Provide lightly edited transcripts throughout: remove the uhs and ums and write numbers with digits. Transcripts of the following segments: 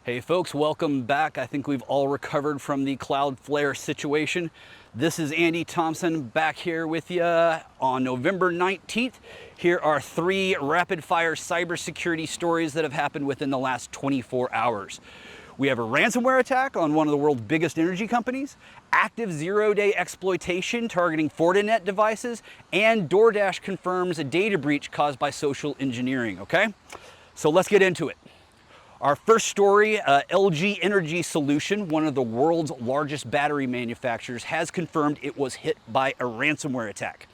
Hey folks, welcome back. I think we've all recovered from the Cloudflare situation. This is Andy Thompson back here with you on November 19th. Here are 3 rapid-fire cybersecurity stories that have happened within the last 24 hours. We have a ransomware attack on one of the world's biggest energy companies, active zero-day exploitation targeting Fortinet devices, and DoorDash confirms a data breach caused by social engineering, okay? So let's get into it. Our first story, LG Energy Solution, one of the world's largest battery manufacturers, has confirmed it was hit by a ransomware attack.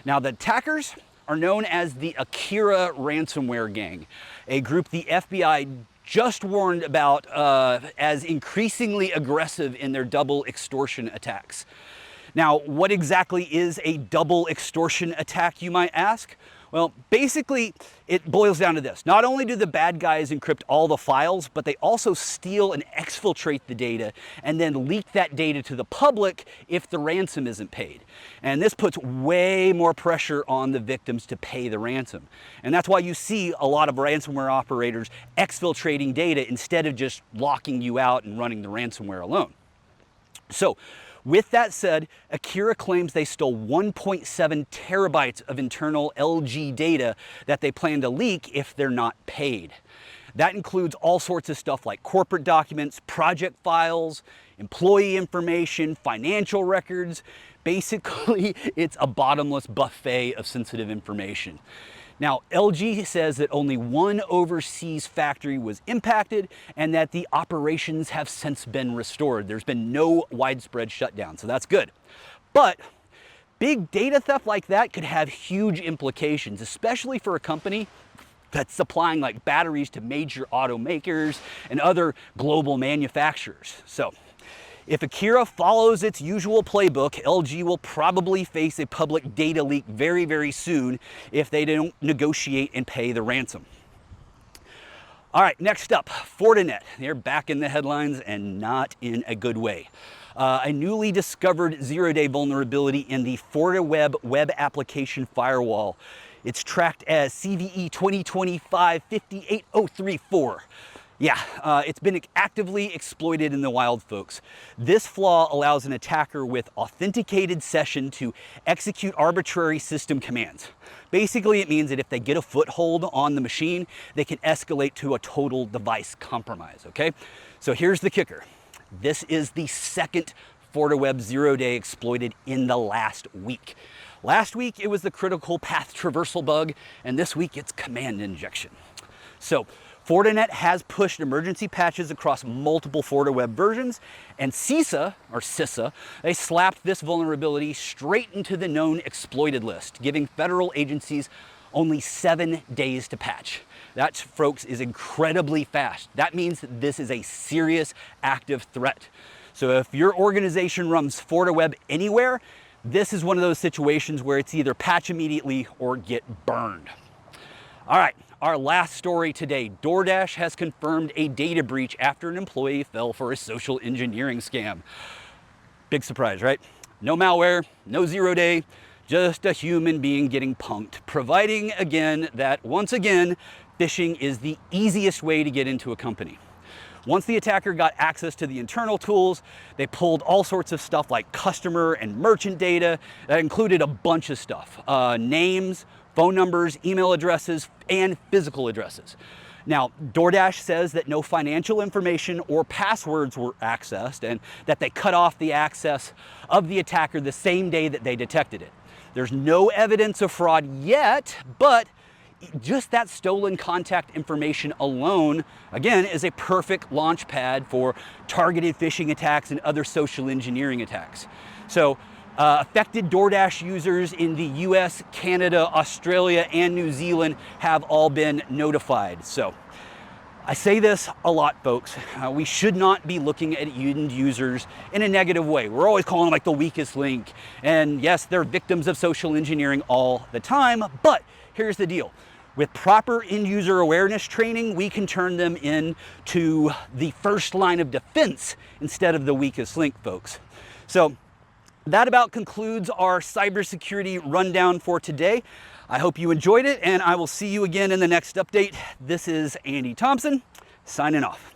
Now, the attackers are known as the Akira ransomware gang, a group the FBI just warned about as increasingly aggressive in their double extortion attacks. Now, what exactly is a double extortion attack, you might ask? Well, basically, it boils down to this. Not only do the bad guys encrypt all the files, but they also steal and exfiltrate the data and then leak that data to the public if the ransom isn't paid. And this puts way more pressure on the victims to pay the ransom. And that's why you see a lot of ransomware operators exfiltrating data instead of just locking you out and running the ransomware alone. So, with that said, Akira claims they stole 1.7 terabytes of internal LG data that they plan to leak if they're not paid. That includes all sorts of stuff like corporate documents, project files, employee information, financial records. Basically, it's a bottomless buffet of sensitive information. Now, LG says that only one overseas factory was impacted and that the operations have since been restored. There's been no widespread shutdown, so that's good. But big data theft like that could have huge implications, especially for a company that's supplying like batteries to major automakers and other global manufacturers. So, if Akira follows its usual playbook, LG will probably face a public data leak very, very soon if they don't negotiate and pay the ransom. All right, next up, Fortinet. They're back in the headlines and not in a good way. A newly discovered zero-day vulnerability in the FortiWeb web application firewall. It's tracked as CVE 2025-58034. Yeah, it's been actively exploited in the wild, folks. This flaw allows an attacker with authenticated session to execute arbitrary system commands. Basically, it means that if they get a foothold on the machine, they can escalate to a total device compromise, okay? So here's the kicker. This is the second FortiWeb zero-day exploited in the last week. Last week, it was the critical path traversal bug, and this week, it's command injection. So, Fortinet has pushed emergency patches across multiple FortiWeb versions, and CISA, they slapped this vulnerability straight into the known exploited list, giving federal agencies only 7 days to patch. That, folks, is incredibly fast. That means that this is a serious active threat. So if your organization runs FortiWeb anywhere, this is one of those situations where it's either patch immediately or get burned. All right. Our last story today, DoorDash has confirmed a data breach after an employee fell for a social engineering scam. Big surprise, right? No malware, no zero day, just a human being getting punked, providing again that, once again, phishing is the easiest way to get into a company. Once the attacker got access to the internal tools, they pulled all sorts of stuff like customer and merchant data. That included a bunch of stuff, names, phone numbers, email addresses, and physical addresses. Now, DoorDash says that no financial information or passwords were accessed and that they cut off the access of the attacker the same day that they detected it. There's no evidence of fraud yet, but just that stolen contact information alone, again, is a perfect launch pad for targeted phishing attacks and other social engineering attacks. So, affected DoorDash users in the US, Canada, Australia, and New Zealand have all been notified. So I say this a lot, folks. We should not be looking at end users in a negative way. We're always calling them like the weakest link. And yes, they're victims of social engineering all the time. But here's the deal. With proper end user awareness training, we can turn them into the first line of defense instead of the weakest link, folks. So that about concludes our cybersecurity rundown for today. I hope you enjoyed it, and I will see you again in the next update. This is Andy Thompson, signing off.